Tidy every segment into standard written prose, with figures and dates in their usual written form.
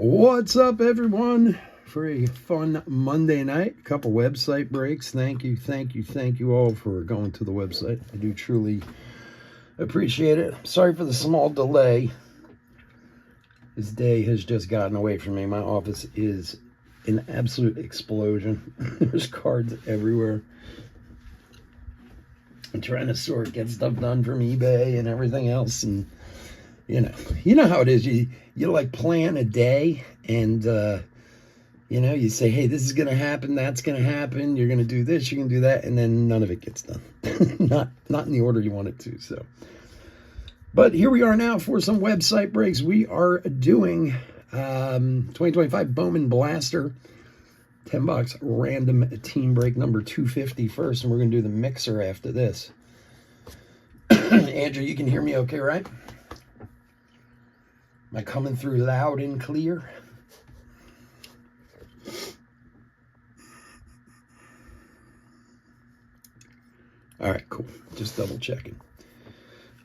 What's up, everyone? For a fun Monday night, a couple website breaks. Thank you all for going to the website. I do truly appreciate it. Sorry for the small delay. This day has just gotten away from me. My office is an absolute explosion. There's cards everywhere. I'm trying to get stuff done from eBay and everything else, and you know how it is. You like plan a day, and you say, hey, this is gonna happen, that's gonna happen, you're gonna do this, you're gonna do that, and then none of it gets done. not in the order you want it to. So, but here we are now for some website breaks. We are doing 2025 Bowman Blaster 10-box random team break number 250 first, and we're gonna do the mixer after this. Andrew, you can hear me okay, right? Am I coming through loud and clear? All right, cool. Just double checking.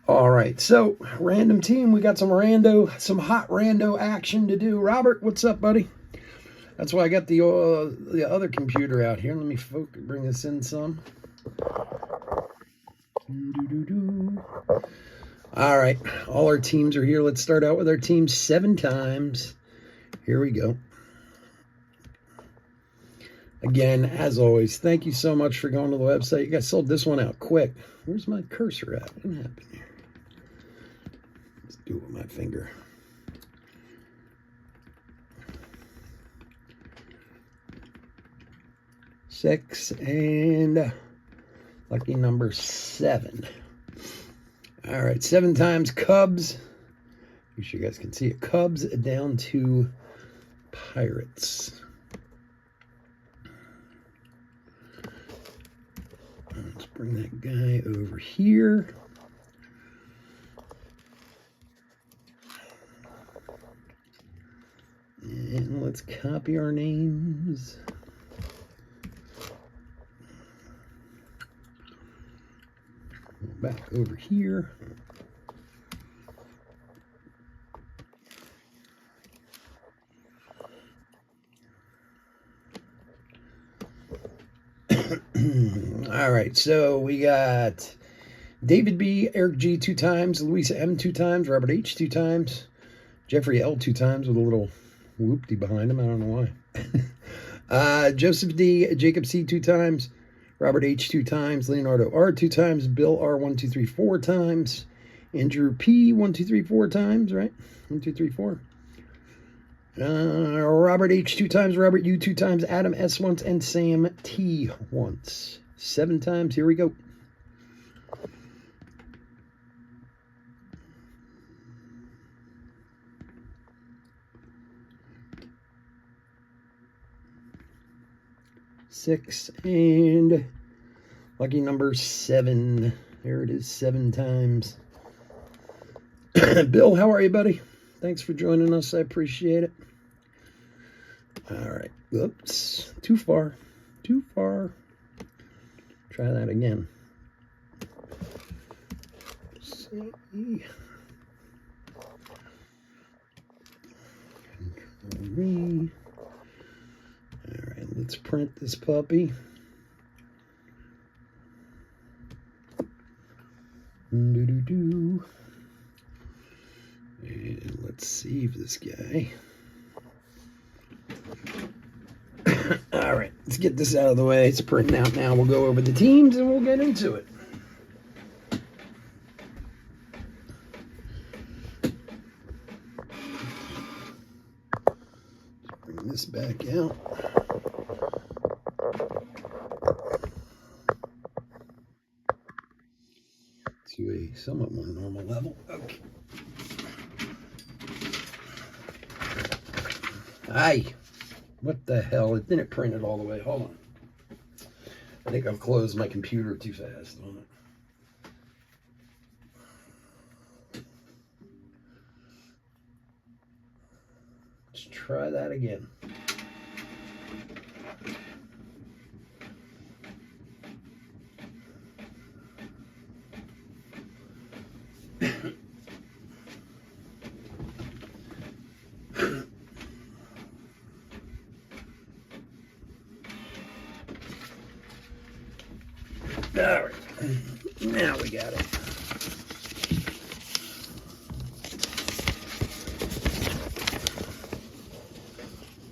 All right, so random team. We got some hot rando action to do. Robert, what's up, buddy? That's why I got the other computer out here. Let me bring this in some. All right, all our teams are here. Let's start out with our team 7 times. Here we go. Again, as always, thank you so much for going to the website. You guys sold this one out quick. Where's my cursor at? What happened here? Let's do it with my finger. Six and lucky number 7. All right, 7 times Cubs. Make sure you guys can see it. Cubs down to Pirates. Let's bring that guy over here. And let's copy our names. Back over here. All right, so we got David B, Eric G 2 times, Louisa M 2 times, Robert H 2 times, Jeffrey L 2 times with a little whoopty behind him. I don't know why. Joseph D, Jacob C 2 times, Robert H 2 times, Leonardo R 2 times, Bill R 1, 2, 3, 4 times, Andrew P 1, 2, 3, 4 times, right? 1, 2, 3, 4. Robert H 2 times, Robert U 2 times, Adam S once, and Sam T once. 7 times. Here we go. Six and lucky number 7. There it is, 7 times. Bill, how are you, buddy? Thanks for joining us. I appreciate it. All right. Oops. Too far. Try that again. Let's see. Control-V. All right. Let's print this puppy. And let's save this guy. All right, let's get this out of the way. It's printing out now. We'll go over the teams and we'll get into it. Let's bring this back out. To a somewhat more normal level. Okay. Aye. What the hell? It didn't print it all the way. Hold on. I think I've closed my computer too fast on it. Let's try that again. All right. Now we got it.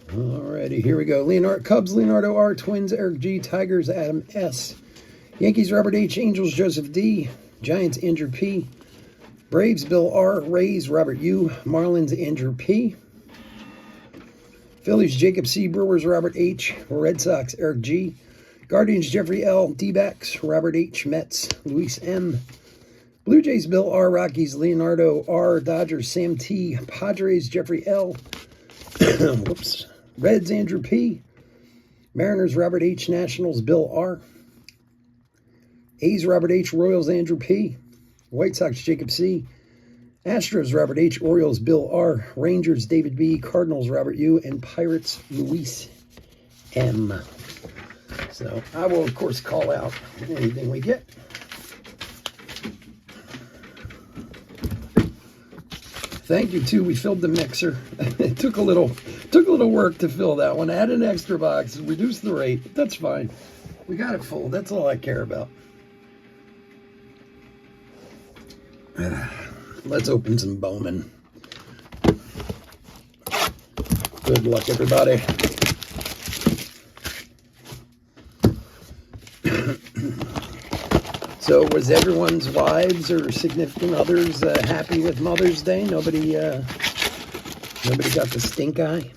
Alrighty, here we go. Leonardo, Cubs, Leonardo R. Twins, Eric G. Tigers, Adam S. Yankees, Robert H. Angels, Joseph D. Giants, Andrew P. Braves, Bill R. Rays, Robert U. Marlins, Andrew P. Phillies, Jacob C. Brewers, Robert H. Red Sox, Eric G. Guardians, Jeffrey L. D-backs, Robert H. Mets, Luis M. Blue Jays, Bill R. Rockies, Leonardo R. Dodgers, Sam T. Padres, Jeffrey L. Whoops. Reds, Andrew P. Mariners, Robert H. Nationals, Bill R. A's, Robert H. Royals, Andrew P. White Sox, Jacob C. Astros, Robert H. Orioles, Bill R. Rangers, David B. Cardinals, Robert U. And Pirates, Luis M. So I will, of course, call out anything we get. Thank you, too. We filled the mixer. It took a little work to fill that one. Add an extra box, reduce the rate. That's fine. We got it full. That's all I care about. Let's open some Bowman. Good luck, everybody. So was everyone's wives or significant others happy with Mother's Day? Nobody got the stink eye?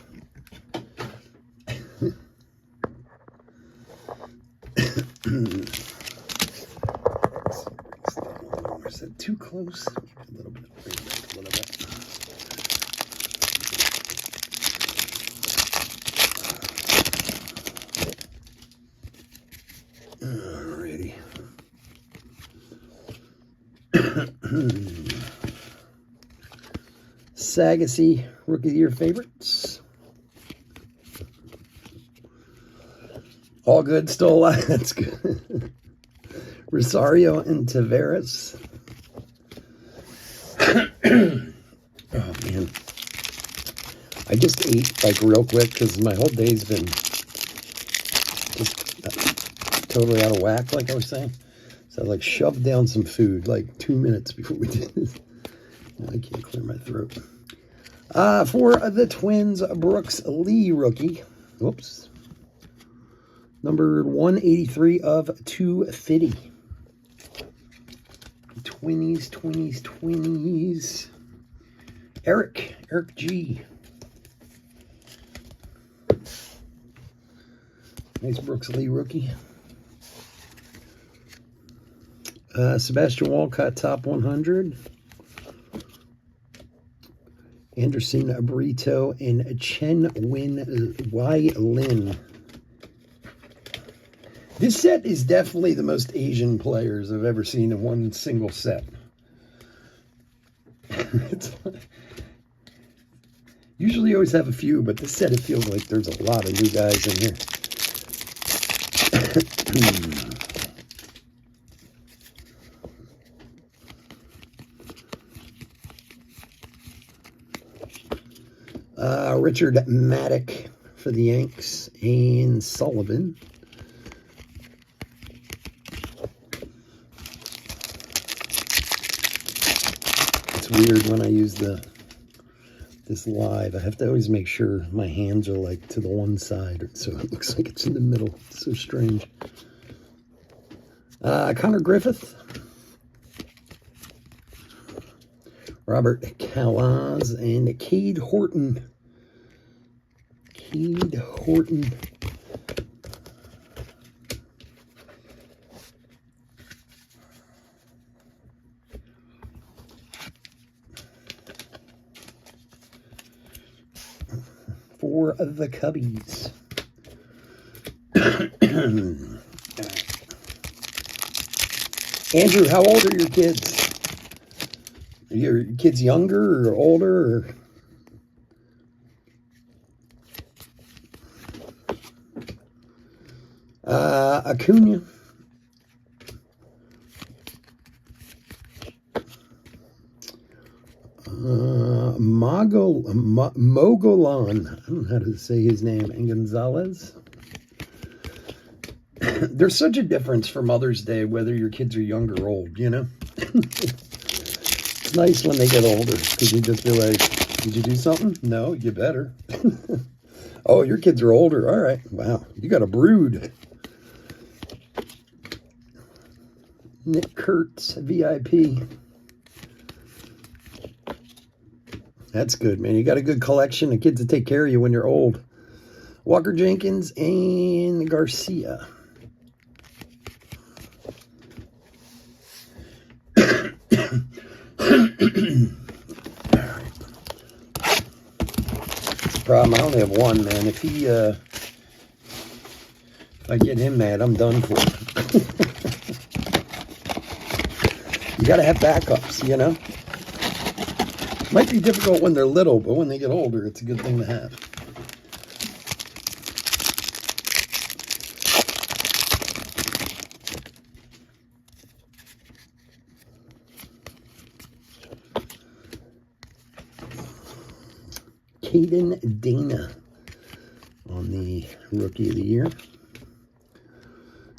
Is that too close? A little bit. Bring it back a little bit. Alrighty. Sagasy, Rookie of the Year favorites. All good, still alive. That's good. Rosario and Tavares. Oh, man. I just ate, like, real quick because my whole day's been just totally out of whack, like I was saying. So I, like, shoved down some food, like, 2 minutes before we did this. I can't clear my throat. For the Twins, Brooks Lee rookie. Whoops. Number 183 of 250. Twinnies. Eric G. Nice Brooks Lee rookie. Sebastian Walcott, top 100. Anderson Brito and Chen Wai Lin. This set is definitely the most Asian players I've ever seen in one single set. Usually you always have a few, but this set it feels like there's a lot of new guys in here. Richard Maddock for the Yanks and Sullivan. It's weird when I use this live. I have to always make sure my hands are like to the one side so it looks like it's in the middle. It's so strange. Connor Griffith. Robert Calaz and Cade Horton. For the Cubbies. Andrew, how old are your kids? Are your kids younger or older? Or? Acuna. Mogolan. I don't know how to say his name. And Gonzalez. there's such a difference for Mother's Day, whether your kids are young or old, you know? It's nice when they get older, because you just be like, did you do something? No, you better. Oh, your kids are older. All right. Wow. You got a brood. Nick Kurtz, VIP. That's good, man. You got a good collection of kids to take care of you when you're old. Walker Jenkins and Garcia. Problem, I only have one, man. If I get him mad, I'm done for. You gotta have backups, you know? Might be difficult when they're little, but when they get older, it's a good thing to have. Caden Dana on the Rookie of the Year.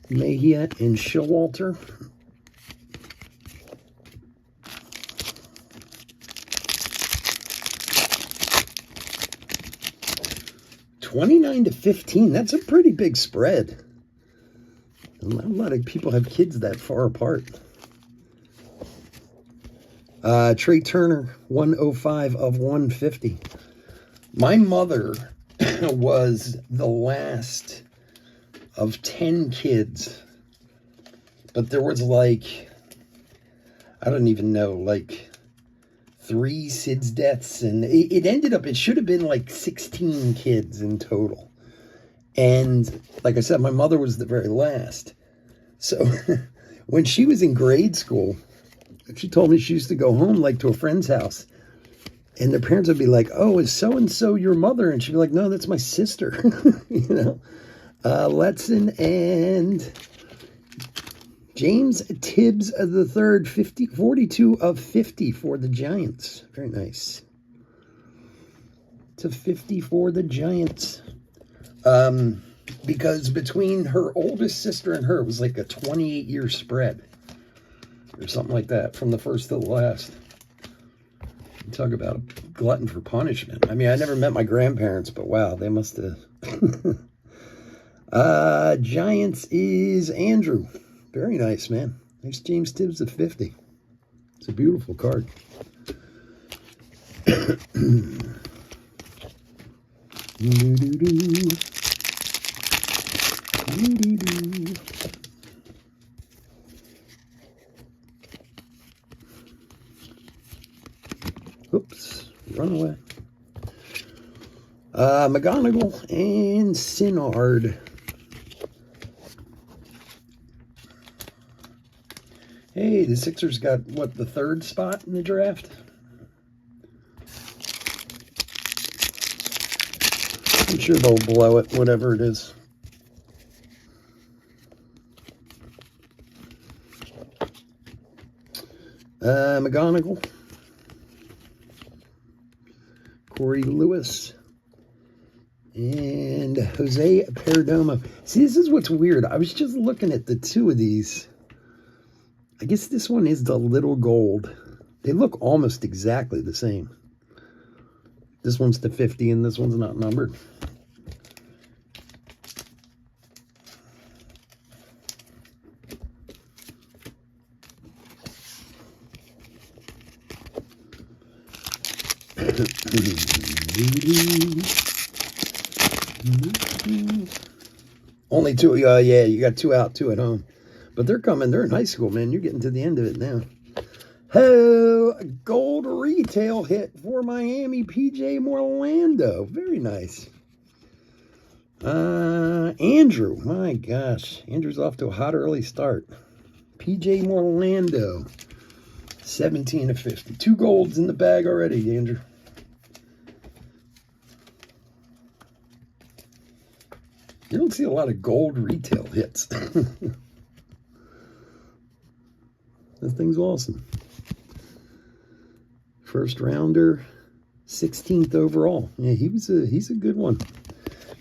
Mejia and Showalter. $29-15. That's a pretty big spread. Not a lot of people have kids that far apart. Trey Turner, 105 of 150. My mother was the last of 10 kids, but there was like, I don't even know, like 3 SIDS deaths, and it ended up, it should have been like 16 kids in total. And like I said, my mother was the very last. So when she was in grade school, she told me she used to go home like to a friend's house, and their parents would be like, "Oh, is so-and-so your mother?" And she'd be like, "No, that's my sister." You know, Letson and James Tibbs the third, 42 of 50 for the Giants. Very nice. To 50 for the Giants. Because between her oldest sister and her, it was like a 28-year spread. Or something like that, from the first to the last. You talk about a glutton for punishment. I mean, I never met my grandparents, but wow, they must have. Giants is Andrew. Very nice, man. Nice James Tibbs at 50. It's a beautiful card. Oops, run away. McGonigal and Synard. Hey, the Sixers got, what, the 3rd spot in the draft? I'm sure they'll blow it, whatever it is. McGonigal. Corey Lewis. And Jose Perdomo. See, this is what's weird. I was just looking at the 2 of these. I guess this one is the little gold. They look almost exactly the same. This one's to 50 and this one's not numbered. Only 2. Yeah, you got 2 out, 2 at home. But they're coming. They're in high school, man. You're getting to the end of it now. Oh, gold retail hit for Miami, PJ Morlando. Very nice. Andrew. My gosh. Andrew's off to a hot early start. PJ Morlando. 17 of 50. 2 golds in the bag already, Andrew. You don't see a lot of gold retail hits. This thing's awesome. First rounder, 16th overall. Yeah, he's a good one.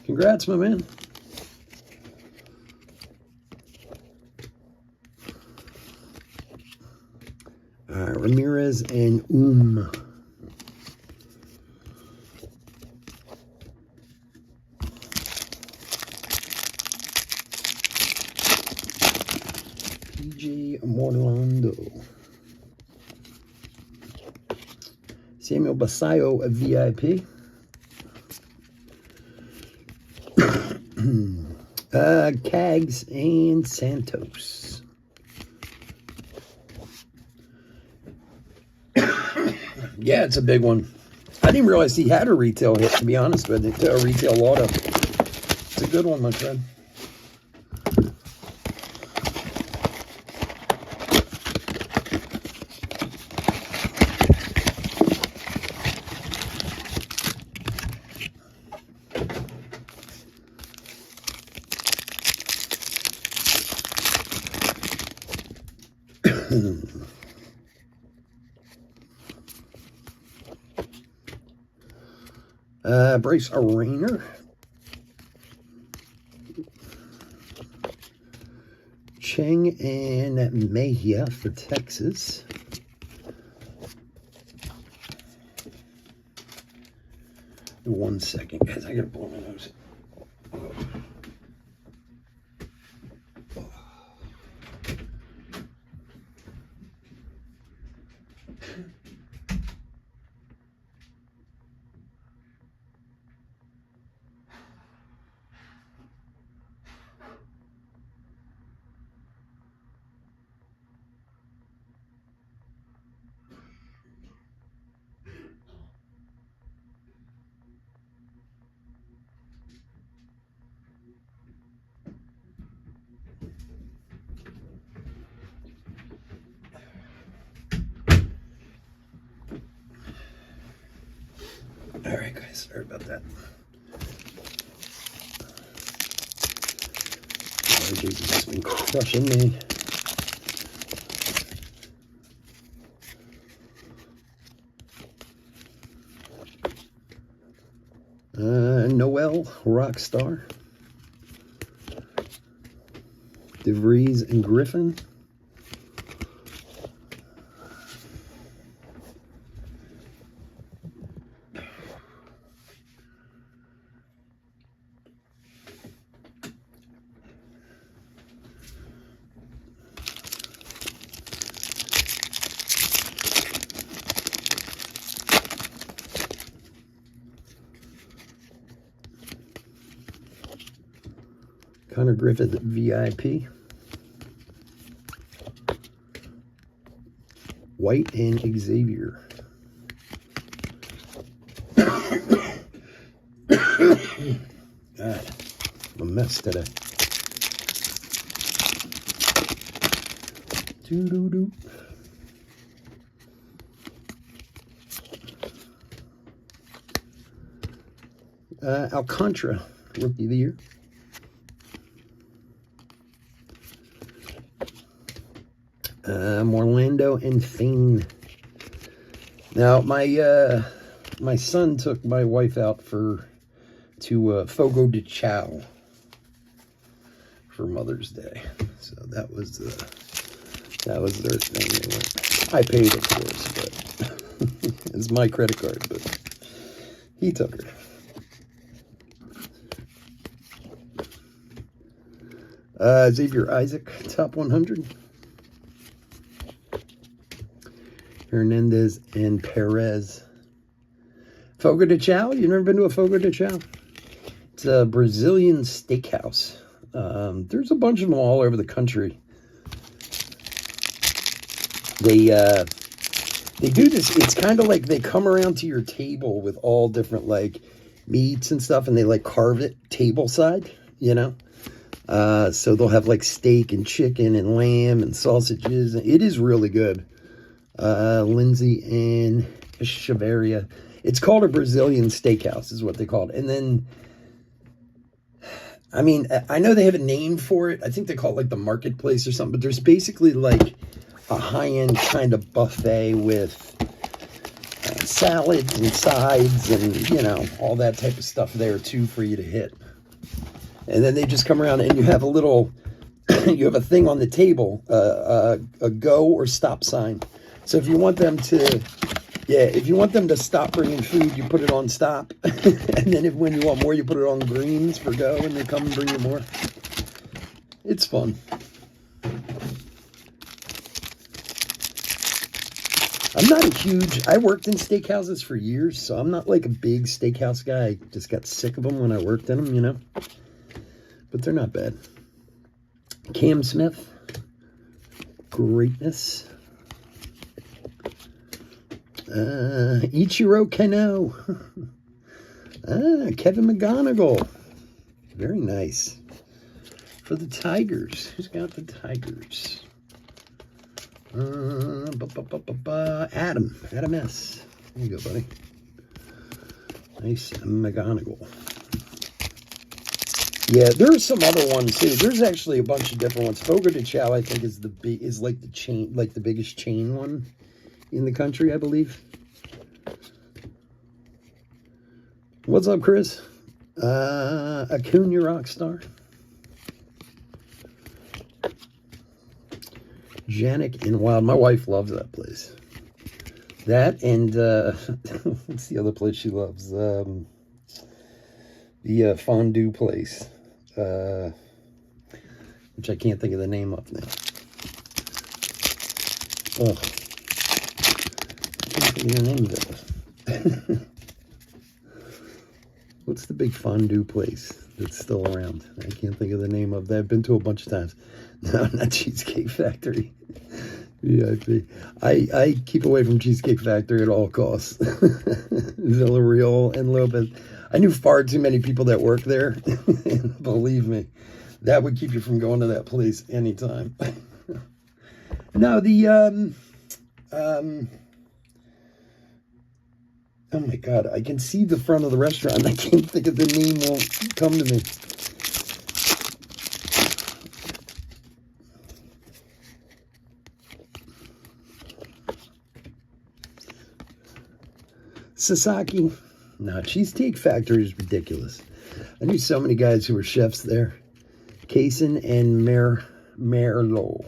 Congrats, my man. Ramirez and PJ Morlando. Samuel Basayo, a VIP. Cags and Santos. Yeah, it's a big one. I didn't realize he had a retail hit, to be honest with you. A retail auto. It's a good one, my friend. Bryce Arrainer. Cheng and Mejia for Texas. One second, guys. I gotta blow my nose. All right, guys, sorry about that. RJ's just been crushing me. Noel, Rockstar. DeVries and Griffin. Connor Griffith, VIP. White and Xavier. God, I'm a mess today. Doo-doo-doo. Alcantara, Rookie of the Year. Orlando and Fane. Now, my son took my wife out to Fogo de Chao for Mother's Day. So that was their thing. They went. I paid, of course, but it's my credit card. But he took her. Xavier Isaac, top 100. Hernandez and Perez. Fogo de Chao? You never been to a Fogo de Chao? It's a Brazilian steakhouse. There's a bunch of them all over the country. They do this. It's kind of like they come around to your table with all different like meats and stuff, and they like carve it table side, you know. So they'll have like steak and chicken and lamb and sausages. It is really good. Lindsay and Echeverria. It's called a Brazilian steakhouse is what they call it. And then, I mean, I know they have a name for it. I think they call it like the marketplace or something. But there's basically like a high-end kind of buffet with salads and sides and, you know, all that type of stuff there too for you to hit. And then they just come around and you have a little, you have a thing on the table, a go or stop sign. So if you want them to, yeah, if you want them to stop bringing food, you put it on stop. And then when you want more, you put it on greens for go, and they come and bring you more. It's fun. I'm not a huge, I worked in steakhouses for years, so I'm not like a big steakhouse guy. I just got sick of them when I worked in them, you know. But they're not bad. Cam Smith, greatness. Ichiro Kano. Kevin McGonigal. Very nice. For the Tigers. Who's got the Tigers? Adam S. There you go, buddy. Nice McGonigal. Yeah, there are some other ones too. There's actually a bunch of different ones. Fogo de Chao, I think, is like the chain, like the biggest chain one in the country, I believe. What's up, Chris? Acuna Rockstar. Janik and Wild. My wife loves that place. That and what's the other place she loves? The fondue place, which I can't think of the name of now. Oh, I can't think of the name of it. What's the big fondue place that's still around? I can't think of the name of that. I've been to a bunch of times. No, not Cheesecake Factory. VIP. I keep away from Cheesecake Factory at all costs. Villarreal and Lopez. I knew far too many people that work there. Believe me, that would keep you from going to that place anytime. No, the oh my God, I can see the front of the restaurant. I can't think of the name. Won't come to me. Sasaki. No, Cheesecake Factory is ridiculous. I knew so many guys who were chefs there. Kaysen and Merlo.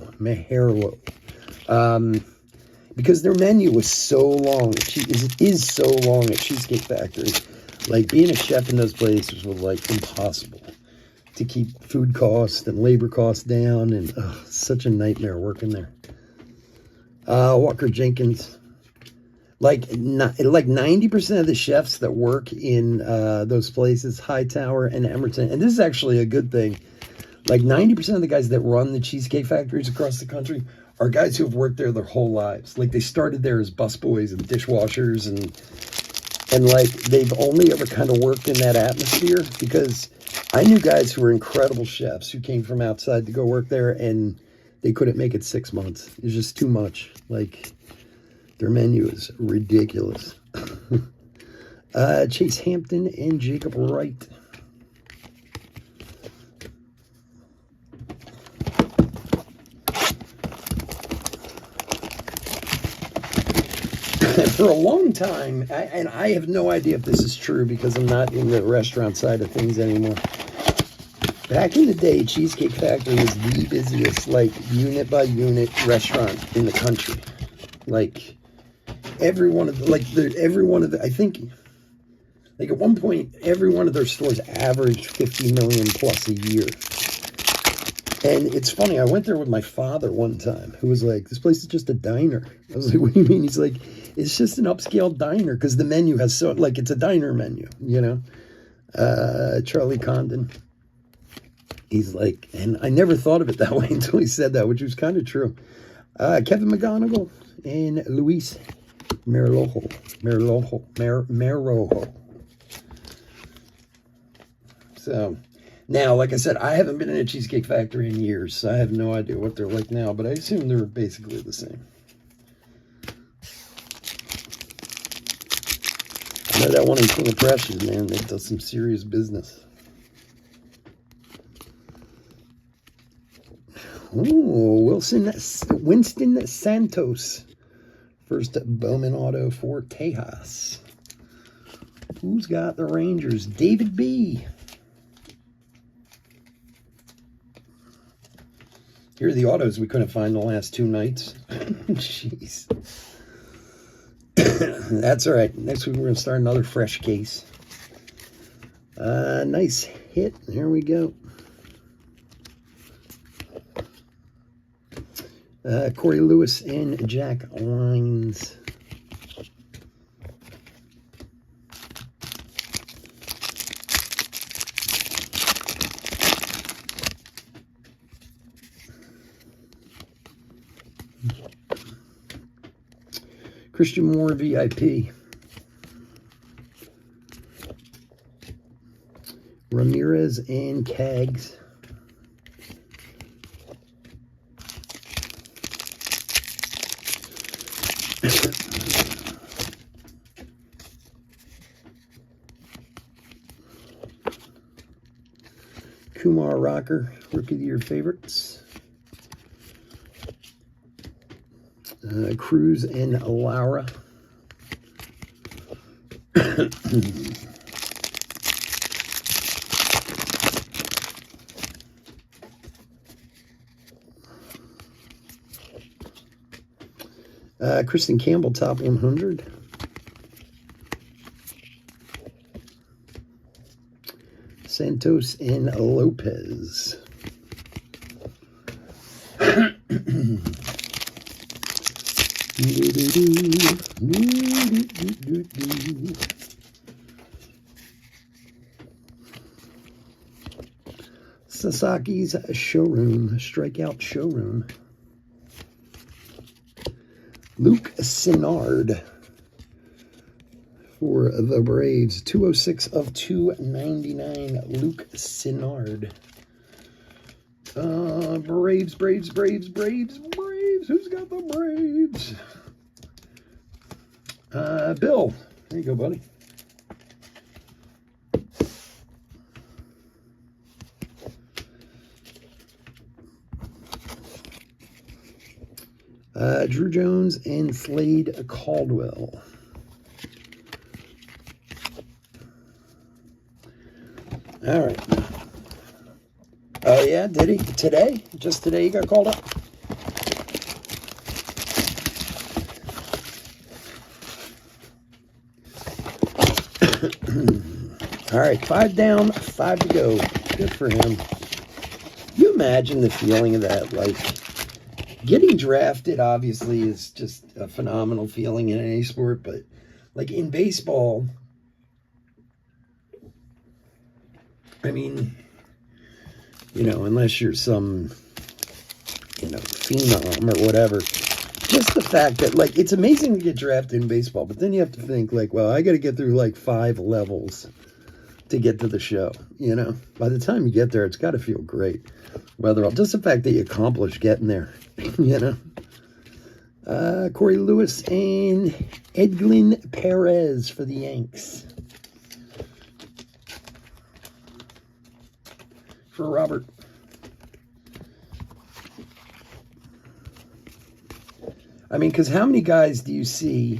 Because their menu was so long. It is so long at Cheesecake Factory. Like, being a chef in those places was, like, impossible. To keep food costs and labor costs down. And such a nightmare working there. Walker Jenkins. Like 90% of the chefs that work in those places, Hightower and Emerson, and this is actually a good thing, like 90% of the guys that run the Cheesecake Factories across the country are guys who have worked there their whole lives. Like, they started there as busboys and dishwashers, and like they've only ever kind of worked in that atmosphere, because I knew guys who were incredible chefs who came from outside to go work there, and they couldn't make it 6 months. It was just too much. Like, their menu is ridiculous. Chase Hampton and Jacob Wright. For a long time, and I have no idea if this is true because I'm not in the restaurant side of things anymore. Back in the day, Cheesecake Factory was the busiest, like, unit by unit restaurant in the country. Like, every one of the, I think, like, at one point, every one of their stores averaged 50 million plus a year. And it's funny, I went there with my father one time, who was like, this place is just a diner. I was like, what do you mean? He's like, it's just an upscale diner, because the menu has so, like, it's a diner menu, you know? Charlie Condon. He's like, and I never thought of it that way until he said that, which was kind of true. Kevin McGonigal and Luis Merojo. So, now, like I said, I haven't been in a Cheesecake Factory in years, so I have no idea what they're like now, but I assume they're basically the same. I know that one in King of Prussia, man, that does some serious business. Ooh, Winston Santos. First Bowman auto for Tejas. Who's got the Rangers? David B. Here are the autos we couldn't find the last 2 nights. Jeez. That's all right. Next week we're going to start another fresh case. Nice hit. Here we go. Corey Lewis and Jack Lines. Christian Moore VIP. Ramirez and Cags. Kumar Rocker, Rookie of the Year favorites. Cruz and Laura. Kristen Campbell, top 100. Santos and Lopez. Sasaki's Showroom, Strikeout Showroom. Luke Sinnard for the Braves. 206 of 299. Luke Sinnard. Braves. Who's got the Braves? Bill. There you go, buddy. Drew Jones and Slade Caldwell. All right. Oh, yeah, did he? Today? Just today he got called up? All right, 5 down, 5 to go. Good for him. Can you imagine the feeling of that? Like, getting drafted, obviously, is just a phenomenal feeling in any sport, but, like, in baseball, I mean, you know, unless you're some, you know, phenom or whatever, just the fact that, like, it's amazing to get drafted in baseball, but then you have to think, like, well, I got to get through, like, 5 levels to get to the show, you know? By the time you get there, it's got to feel great. Whether just the fact that you accomplished getting there, you know? Corey Lewis and Edglin Perez for the Yanks. For Robert. I mean, because how many guys do you see?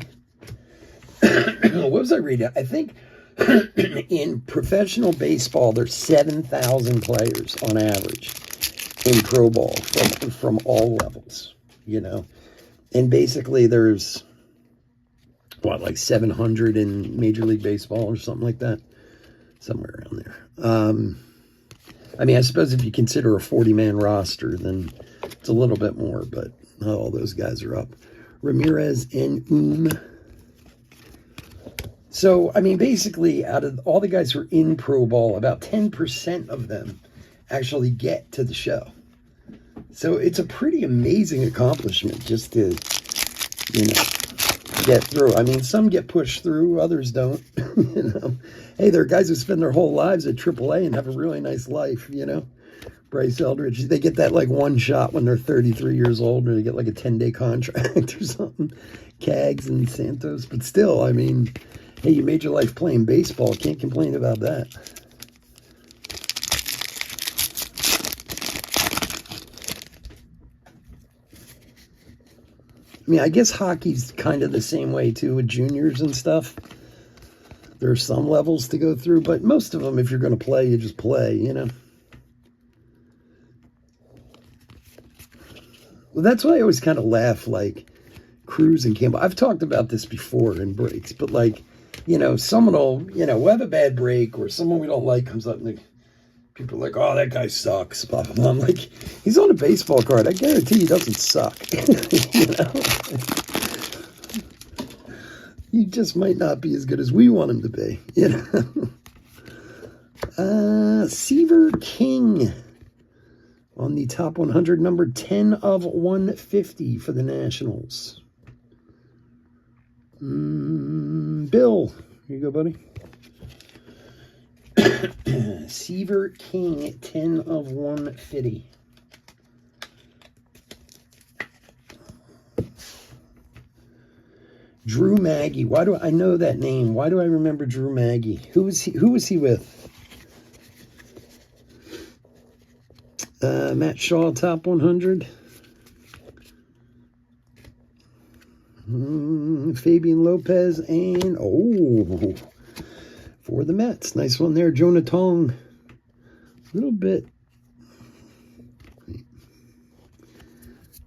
What was I reading? I think in professional baseball, there's 7,000 players on average in pro ball from all levels, you know. And basically there's, what, like 700 in Major League Baseball or something like that? Somewhere around there. I mean, I suppose if you consider a 40-man roster, then it's a little bit more, but not all those guys are up. Ramirez and So, I mean, basically, out of all the guys who are in pro ball, about 10% of them actually get to the show. So it's a pretty amazing accomplishment just to, you know, get through. I mean, some get pushed through, others don't, you know. Hey, there are guys who spend their whole lives at AAA and have a really nice life, you know. Bryce Eldridge, they get that, like, one shot when they're 33 years old, or they get, like, a 10-day contract or something. Cags and Santos. But still, I mean, hey, you made your life playing baseball. Can't complain about that. I mean, I guess hockey's kind of the same way, too, with juniors and stuff. There are some levels to go through, but most of them, if you're going to play, you just play, you know. Well, that's why I always kind of laugh, like, Cruz and Campbell. I've talked about this before in breaks, but like, you know, someone will, you know, we'll have a bad break or someone we don't like comes up and people are like, oh, that guy sucks. Blah, blah, blah. I'm like, he's on a baseball card. I guarantee he doesn't suck. You know? He just might not be as good as we want him to be. You know? Seaver King on the top 100, number 10 of 150 for the Nationals. Bill, here you go, buddy. Seaver King, 10 of 150. Drew Maggie. Why do I know that name? Why do I remember Drew Maggie? Who was he with? Matt Shaw, top 100. Fabian Lopez and for the Mets. Nice one there. Jonah Tong. A little bit.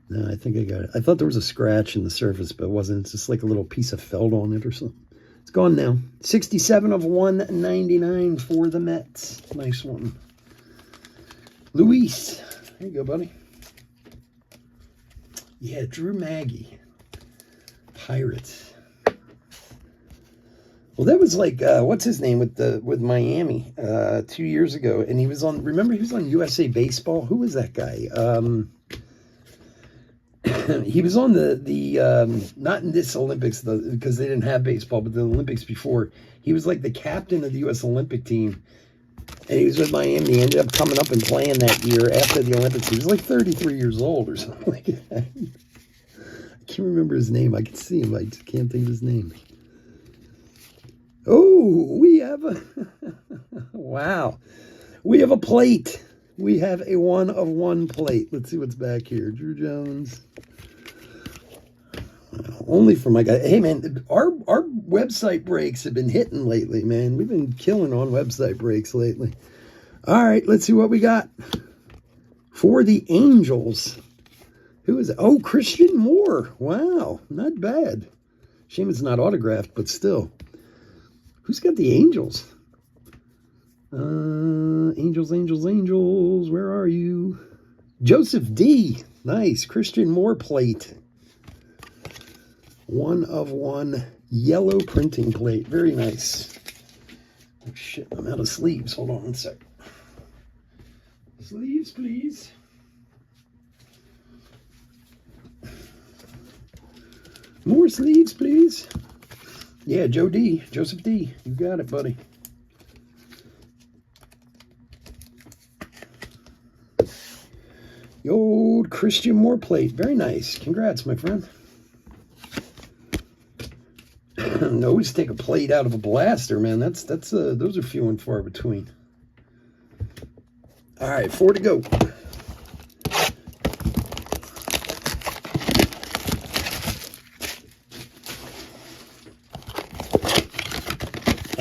No, I think I got it. I thought there was a scratch in the surface, but it wasn't. It's just like a little piece of felt on it or something. It's gone now. 67 of 199 for the Mets. Nice one. Luis. There you go, buddy. Yeah, Drew Maggie. Pirates. Well, that was like what's his name with Miami 2 years ago, and he was on. Remember, he was on USA Baseball. Who was that guy? He was on the not in this Olympics because they didn't have baseball, but the Olympics before. He was like the captain of the U.S. Olympic team, and he was with Miami. He ended up coming up and playing that year after the Olympics. He was like 33 years old or something like that. I can't remember his name. I can see him. I just can't think of his name. Oh, we have a... wow. We have a plate. We have a 1 of 1 plate. Let's see what's back here. Drew Jones. Only for my guy. Hey, man, our website breaks have been hitting lately, man. We've been killing on website breaks lately. All right, let's see what we got. For the Angels... Who is it? Oh, Christian Moore. Wow, not bad. Shame it's not autographed, but still. Who's got the Angels? Angels. Where are you? Joseph D. Nice. Christian Moore plate. 1 of 1 yellow printing plate. Very nice. Oh, shit. I'm out of sleeves. Hold on one sec. Sleeves, please. More sleeves, please. Yeah, Joe D. Joseph D. You got it, buddy. The old Christian Moore plate. Very nice. Congrats, my friend. Always take a plate out of a blaster, man. Those are few and far between. All right, 4 to go.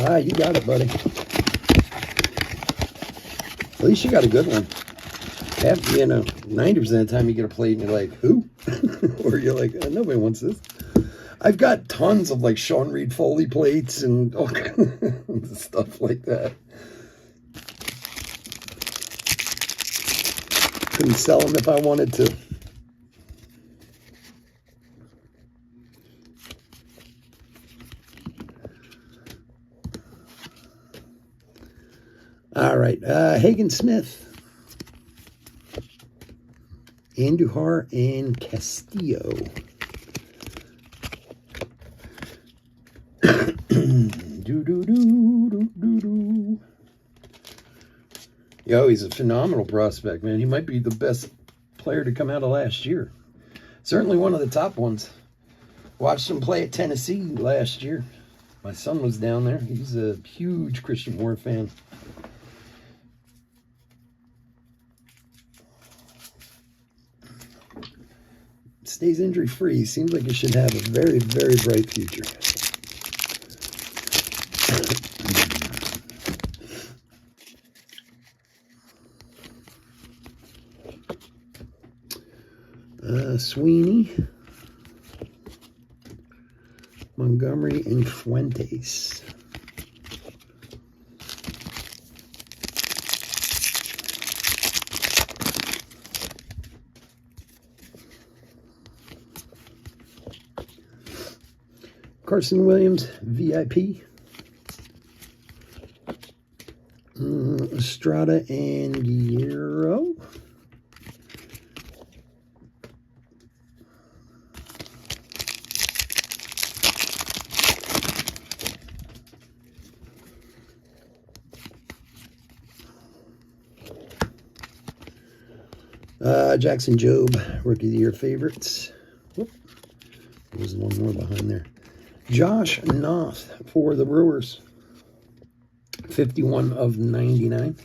Ah, you got it, buddy. At least you got a good one. 90% of the time you get a plate and you're like, who? Or you're like, nobody wants this. I've got tons of like Sean Reed Foley plates and all kinds of stuff like that. Couldn't sell them if I wanted to. All right, Hagen Smith, Andujar, and Castillo. Yo, he's a phenomenal prospect, man. He might be the best player to come out of last year. Certainly one of the top ones. Watched him play at Tennessee last year. My son was down there. He's a huge Christian Moore fan. Stays injury-free. Seems like he should have a very, very bright future. Sweeney. Montgomery and Fuentes. Carson Williams, VIP. Estrada and Guerrero. Jackson Jobe, Rookie of the Year favorites. Whoop. There's one more behind there. Josh Noth for the Brewers. 51 of 99.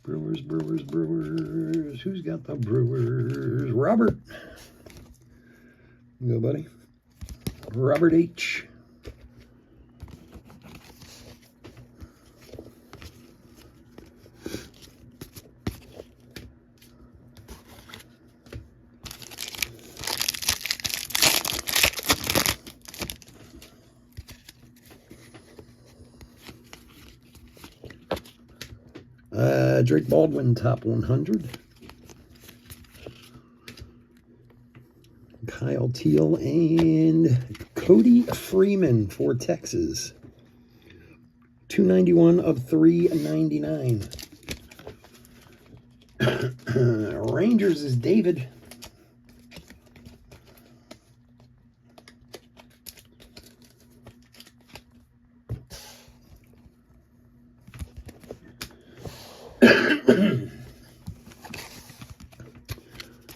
Brewers. Who's got the Brewers? Robert. Go, buddy. Robert H. Drake Baldwin, top 100. Kyle Teal and Cody Freeman for Texas. 291 of 399. Rangers is David.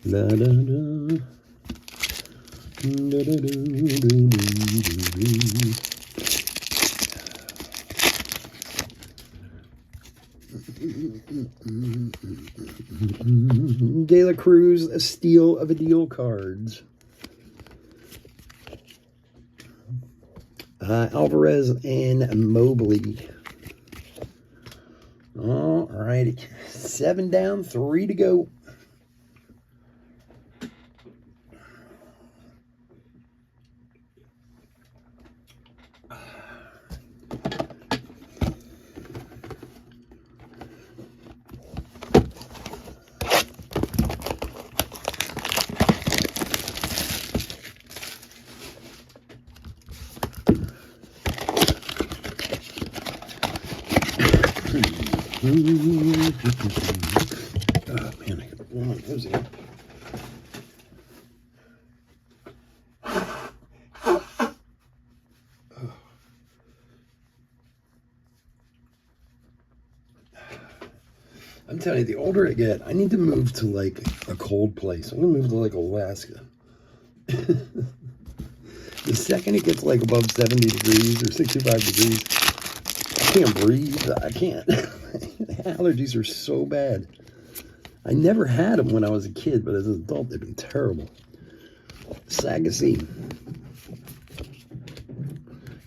Da, da, da. Da, da, De La Cruz, a steal of a deal cards. Alvarez and Mobley. All righty. 7 down, 3 to go. Oh man, I gotta blow my nose out. I'm telling you, the older I get, I need to move to like a cold place. I'm gonna move to like Alaska. The second it gets like above 70 degrees or 65 degrees, I can't breathe. I can't. Allergies are so bad. I never had them when I was a kid, but as an adult, they've been terrible. Sagassi.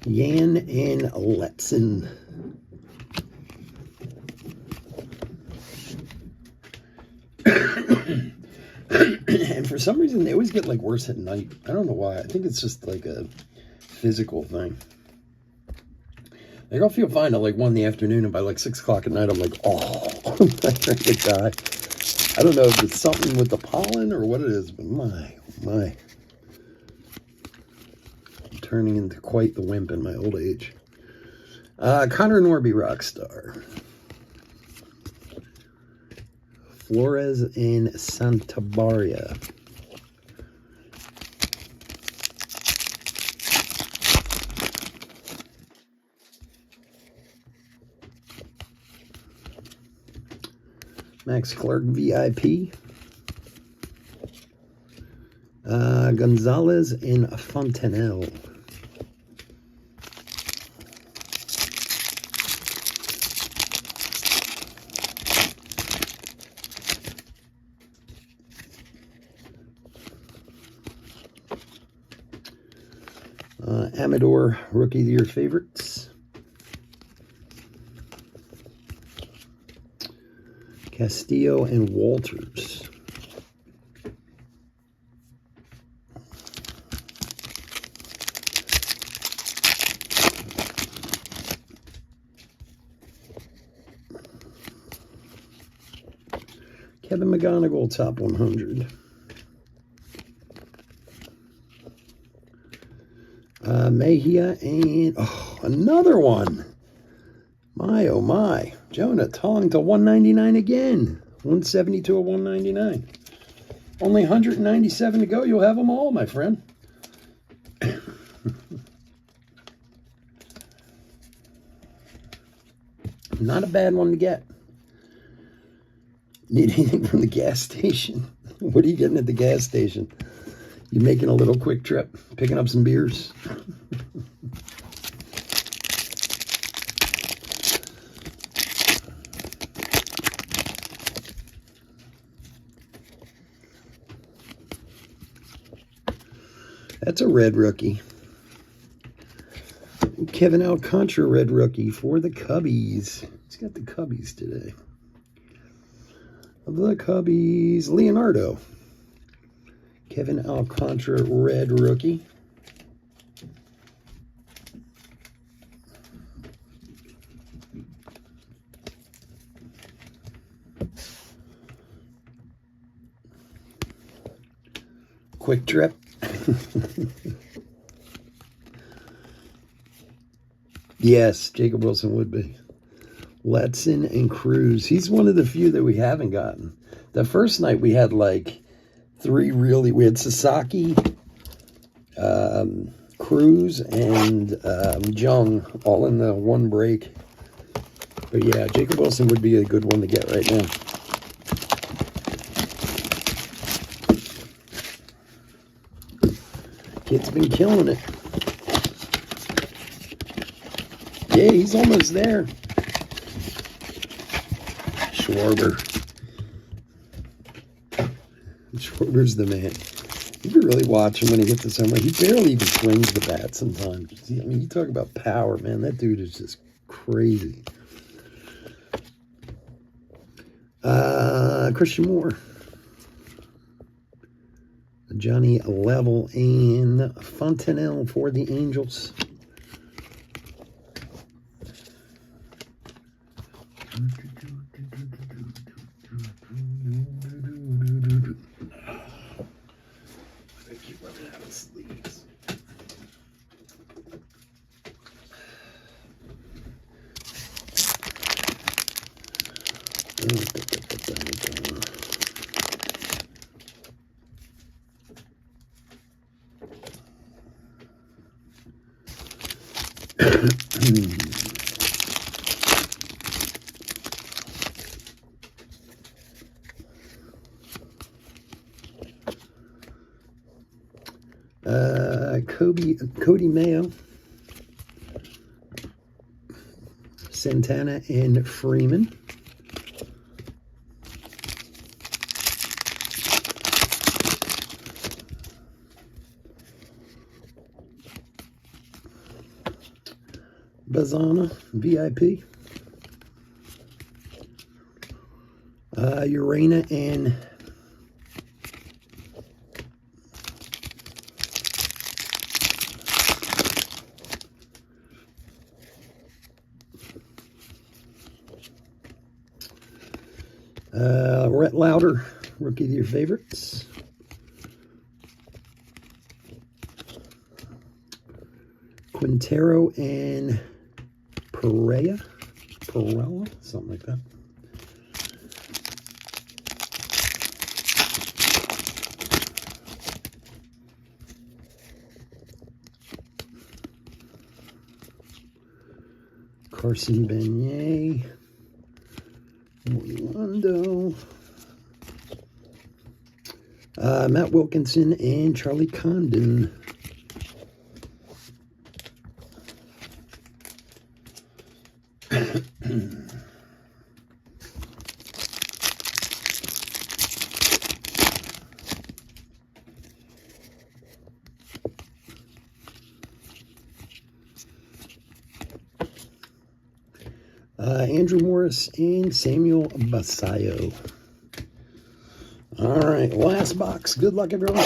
Yan and Letson. And for some reason, they always get like worse at night. I don't know why. I think it's just like a physical thing. Like I'll feel fine at like 1 in the afternoon, and by like 6 o'clock at night, I'm like, oh, I'm ready to die. I don't know if it's something with the pollen or what it is, but my. I'm turning into quite the wimp in my old age. Connor Norby, Rockstar. Flores and Santabaria. Max Clark, VIP. Gonzalez and Fontenelle. Amador, Rookie of the Year favorites. Castillo and Walters. Kevin McGonigal, top 100. Mejia and, oh, another one. My, oh my. Jonah Tong to 199 again. 172 of 199. Only 197 to go. You'll have them all, my friend. Not a bad one to get. Need anything from the gas station? What are you getting at the gas station? You making a little quick trip, picking up some beers? That's a red rookie. Kevin Alcantara, red rookie for the Cubbies. He's got the Cubbies today. The Cubbies, Leonardo. Kevin Alcantara, red rookie. Quick trip. Yes, Jacob Wilson would be. Letson and Cruz. He's one of the few that we haven't gotten. The first night we had like three really. We had Sasaki, Cruz, and Jung all in the one break. But yeah, Jacob Wilson would be a good one to get right now. Kid's been killing it. Yeah, he's almost there. Schwarber. Schwarber's the man. You can really watch him when he gets to somewhere. He barely even swings the bat sometimes. I mean, you talk about power, man. That dude is just crazy. Christian Moore. Johnny Level and Fontenelle for the Angels. Cody Mayo, Santana, and Freeman. Bazana, VIP. Urena and Rhett Lauder, rookie of your favorites. Quintero and Perella, something like that. Carson Beignet, Orlando, Matt Wilkinson, and Charlie Condon. Andrew Morris and Samuel Basayo. All right, last box. Good luck, everyone.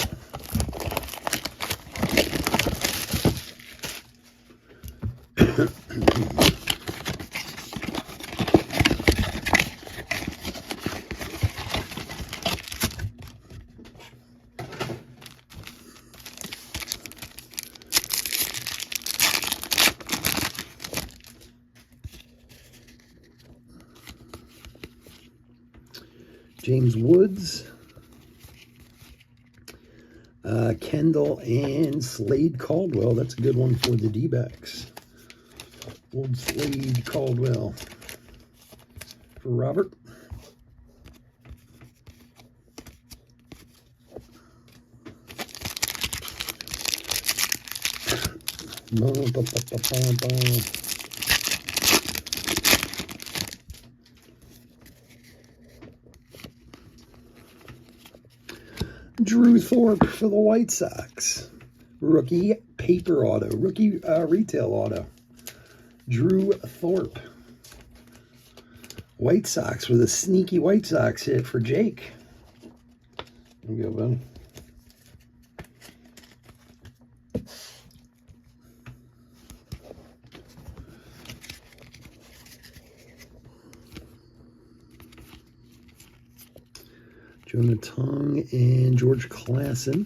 James Woods, Kendall, and Slade Caldwell. That's a good one for the D-backs. Old Slade Caldwell for Robert. Drew Thorpe for the White Sox. Rookie paper auto. Rookie retail auto. Drew Thorpe. White Sox with a sneaky White Sox hit for Jake. There you go, buddy. Jonah Tong and George Klassen.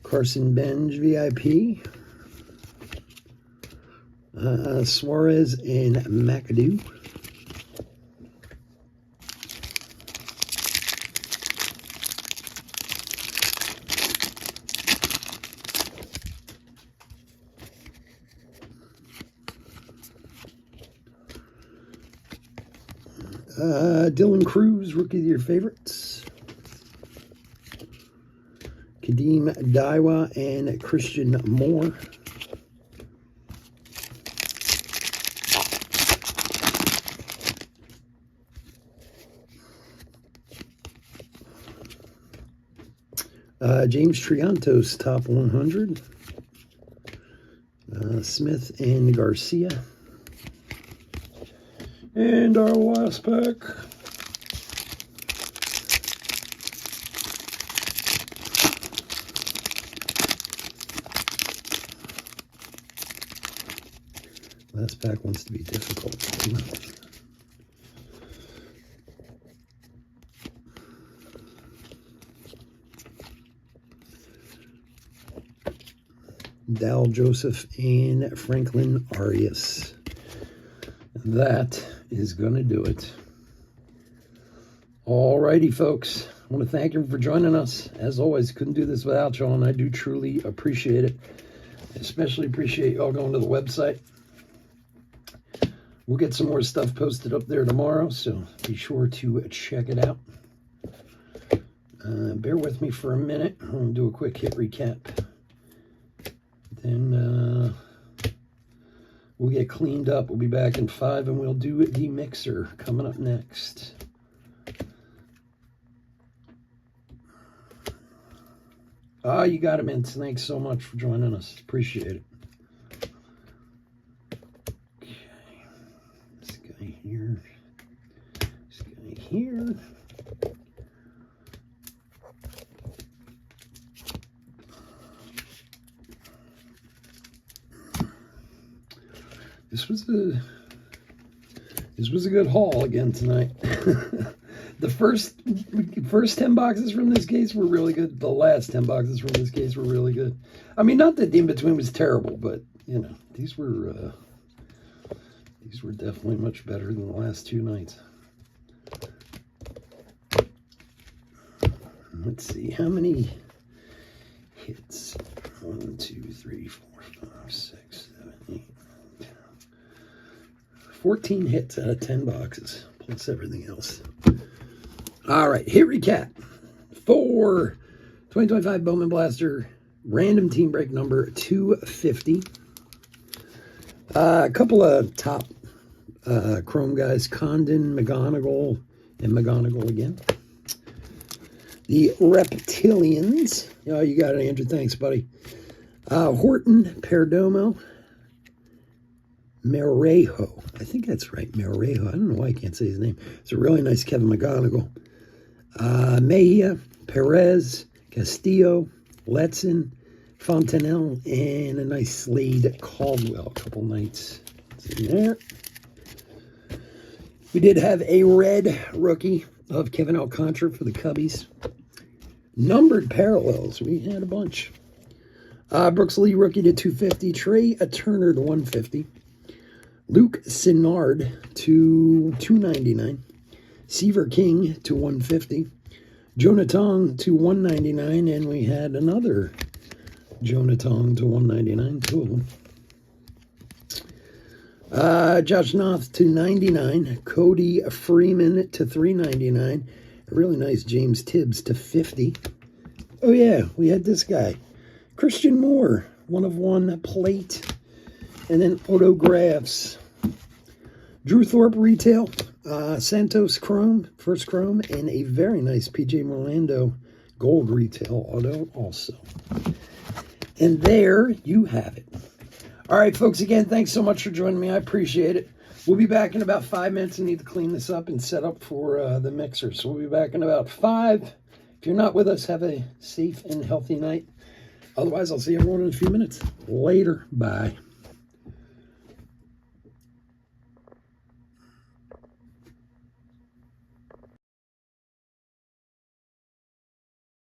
Carson Bench VIP. Suarez and McAdoo. Dylan Cruz, rookie of your favorites. Kadeem Daiwa and Christian Moore. James Triantos, top 100. Smith and Garcia. And our last pack. Last pack wants to be difficult. Dal Joseph and Franklin Arias. That is going to do it. Alrighty, folks. I want to thank you for joining us. As always, couldn't do this without y'all, and I do truly appreciate it. I especially appreciate y'all going to the website. We'll get some more stuff posted up there tomorrow, so be sure to check it out. Bear with me for a minute. I'm going to do a quick hit recap. Then we'll get cleaned up. We'll be back in 5, and we'll do the mixer coming up next. You got it, man. Thanks so much for joining us. Appreciate it. Okay. This guy here. This guy here. This was a good haul again tonight. The first 10 boxes from this case were really good. The last 10 boxes from this case were really good. I mean, not that the in-between was terrible, but, you know, these were definitely much better than the last 2 nights. Let's see, how many hits? 1, 2, 3, 4, 5, 6, 7, 8, 9, 10. 14 hits out of 10 boxes, plus everything else. All right, hit recap for 2025 Bowman Blaster, random team break number 250. A couple of top Chrome guys, Condon, McGonigal, and McGonigal again. The Reptilians. Oh, you got it, Andrew. Thanks, buddy. Horton, Perdomo, Marejo. I think that's right, Marejo. I don't know why I can't say his name. It's a really nice Kevin McGonigal. Mejia, Perez, Castillo, Letson, Fontanelle, and a nice Slade Caldwell. A couple nights in there. We did have a red rookie, of Kevin Alcantara for the Cubbies. Numbered parallels. We had a bunch. Brooks Lee, rookie to 250. Trey Turner to 150. Luke Sinnard to 299. Seaver King to 150. Jonah Tong to 199. And we had another Jonah Tong to 199. Two of them. Josh Noth to 99. Cody Freeman to 399. A really nice James Tibbs to 50. Oh yeah, we had this guy. Christian Moore, 1/1 plate. And then autographs. Drew Thorpe retail. Santos Chrome, first Chrome. And a very nice PJ Morlando gold retail auto also. And there you have it. All right, folks, again, thanks so much for joining me. I appreciate it. We'll be back in about 5 minutes. I need to clean this up and set up for the mixer. So we'll be back in about 5. If you're not with us, have a safe and healthy night. Otherwise, I'll see everyone in a few minutes. Later. Bye.